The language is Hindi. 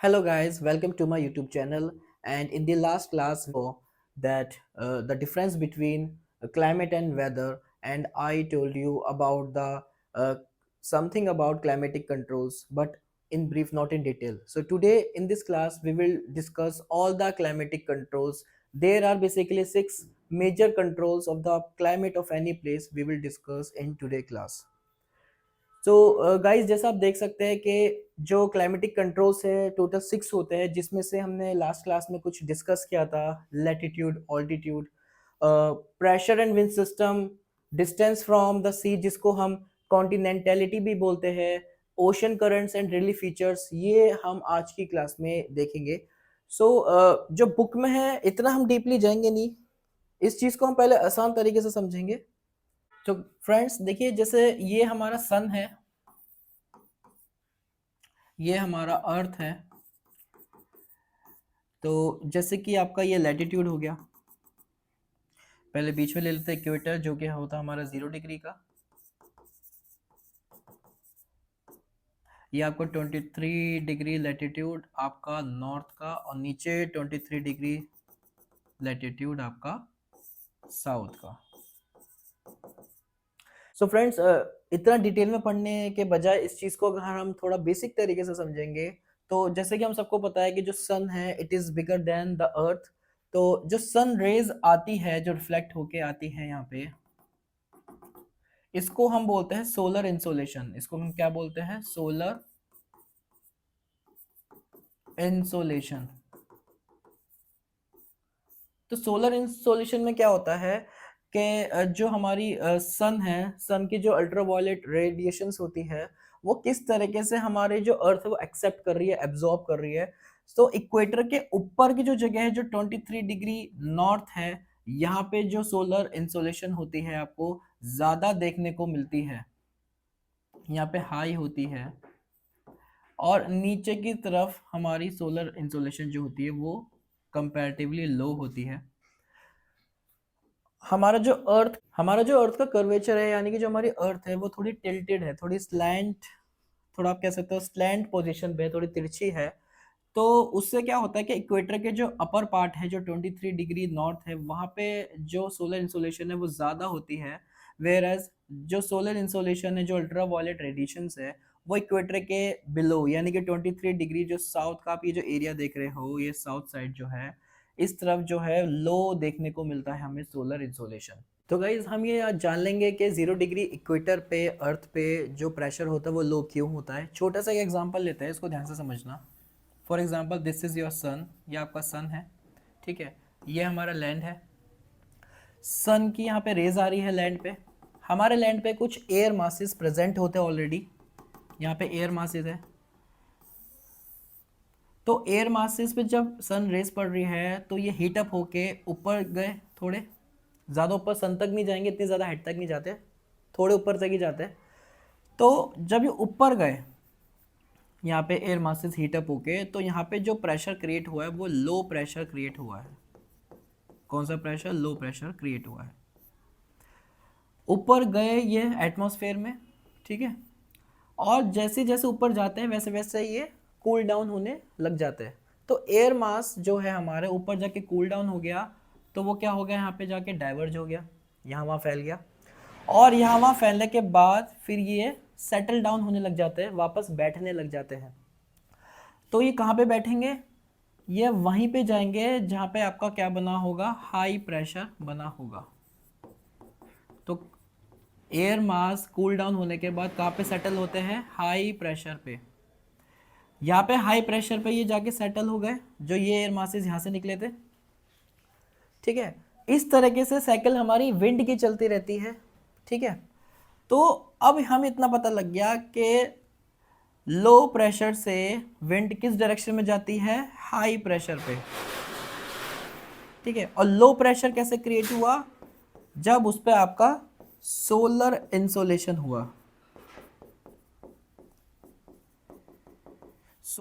Hello guys, welcome to my YouTube channel. And in the last class, that the difference between climate and weather, and I told you about the uh, something about climatic controls, but in brief, not in detail. So today in this class, we will discuss all the climatic controls. There are basically six major controls of the climate of any place. We will discuss in today class. तो गाइस जैसा आप देख सकते हैं कि जो क्लाइमेटिक कंट्रोल्स है टोटल 6 होते हैं, जिसमें से हमने लास्ट क्लास में कुछ डिस्कस किया था। Latitude, altitude, pressure and wind system, distance from the sea जिसको हम कॉन्टिनेंटलिटी भी बोलते हैं, ocean currents and relief features, ये हम आज की क्लास में देखेंगे। जो बुक में है इतना हम डीपली जाएंगे नहीं, इस चीज़ को हम पहले आसान तरीके से समझेंगे। तो फ्रेंड्स देखिए, जैसे ये हमारा सन है, ये हमारा अर्थ है। तो जैसे कि आपका ये लैटिट्यूड हो गया, पहले बीच में ले लेते हैं इक्वेटर, जो कि होता हमारा 0 डिग्री का। ये आपको 23 डिग्री लैटिट्यूड आपका नॉर्थ का, और नीचे 23 डिग्री लैटिट्यूड आपका साउथ का। सो फ्रेंड्स, इतना डिटेल में पढ़ने के बजाय इस चीज़ को अगर हम थोड़ा बेसिक तरीके से समझेंगे, तो जैसे कि हम सबको पता है कि जो सन है it is bigger than the earth. तो जो सन रेज आती है, जो रिफ्लेक्ट होके आती है यहाँ पे, इसको हम बोलते हैं सोलर इंसोलेशन। इसको हम क्या बोलते हैं? Solar insolation. तो सोलर इंसोलेशन में क्या होता है कि जो हमारी सन है, सन की जो अल्ट्रावायलेट रेडिएशंस होती है, वो किस तरीके से हमारे जो अर्थ है वो एक्सेप्ट कर रही है, एब्जॉर्ब कर रही है। तो इक्वेटर के ऊपर की जो जगह है, जो 23 डिग्री नॉर्थ है, यहाँ पे जो सोलर इंसोलेशन होती है आपको ज़्यादा देखने को मिलती है, यहाँ पे हाई होती है। और नीचे की तरफ हमारी सोलर इंसोलेशन जो होती है वो कंपैरेटिवली लो होती है। हमारा जो अर्थ का कर्वेचर है, यानी कि जो हमारी अर्थ है वो थोड़ी टिल्टेड है, थोड़ी स्लैंट, थोड़ा आप कह सकते हो स्लैंट पोजीशन पे है, थोड़ी तिरछी है। तो उससे क्या होता है कि इक्वेटर के जो अपर पार्ट है, जो 23 डिग्री नॉर्थ है, वहाँ पे जो सोलर इंसोलेशन है वो ज़्यादा होती है। वेयर एज जो सोलर इंसोलेशन है, जो अल्ट्रा वायलेट रेडिएशंस है, वो इक्वेटर के बिलो, यानी कि 23 डिग्री जो साउथ का आप ये जो एरिया देख रहे हो, ये साउथ साइड जो है, इस तरफ जो है लो देखने को मिलता है हमें सोलर इंसोलेशन। तो गाइज हम ये आज जान लेंगे कि 0 डिग्री इक्वेटर पे, अर्थ पे जो प्रेशर होता है वो लो क्यों होता है। छोटा सा एक एग्जांपल लेते हैं, इसको ध्यान से समझना। For example, this is your son, ये आपका सन है, ठीक है। ये हमारा लैंड है। सन की यहाँ पे रेज आ रही है लैंड पे। हमारे लैंड पे कुछ एयर मासेस प्रेजेंट होते हैं ऑलरेडी, यहाँ पे एयर मासेस है। तो एयर मासेस पे जब सन रेज पड़ रही है तो ये हीट अप होके ऊपर गए, थोड़े ज़्यादा ऊपर सन तक नहीं जाएंगे, इतनी ज़्यादा हाइट तक नहीं जाते, थोड़े ऊपर तक ही जाते हैं। तो जब ये ऊपर गए, यहाँ पे एयर मासेस हीट अप होके, तो यहाँ पे जो प्रेशर क्रिएट हुआ है वो लो प्रेशर क्रिएट हुआ है। कौन सा प्रेशर? लो प्रेशर क्रिएट हुआ है। ऊपर गए ये एटमॉस्फेयर में, ठीक है। और जैसे जैसे ऊपर जाते हैं वैसे वैसे ये कूल डाउन होने लग जाते हैं। तो एयर मास जो है हमारे ऊपर जाके कूल डाउन हो गया, तो वो क्या हो गया, यहाँ पे जाके डाइवर्ज हो गया, यहाँ वहाँ फैल गया। और यहाँ वहाँ फैलने के बाद फिर ये सेटल डाउन होने लग जाते हैं, वापस बैठने लग जाते हैं। तो ये कहाँ पे बैठेंगे? ये वहीं पे जाएंगे जहाँ पे आपका क्या बना होगा, हाई प्रेशर बना होगा। तो एयर मास कूल डाउन होने के बाद कहाँ पे सेटल होते हैं? हाई प्रेशर पे। यहाँ पे हाई प्रेशर पे ये जाके सेटल हो गए, जो ये एयर मासेस यहाँ से निकले थे, ठीक है। इस तरीके से साइकिल हमारी विंड की चलती रहती है, ठीक है। तो अब हम इतना पता लग गया कि लो प्रेशर से विंड किस डायरेक्शन में जाती है? हाई प्रेशर पे, ठीक है। और लो प्रेशर कैसे क्रिएट हुआ? जब उस पर आपका सोलर इंसोलेशन हुआ।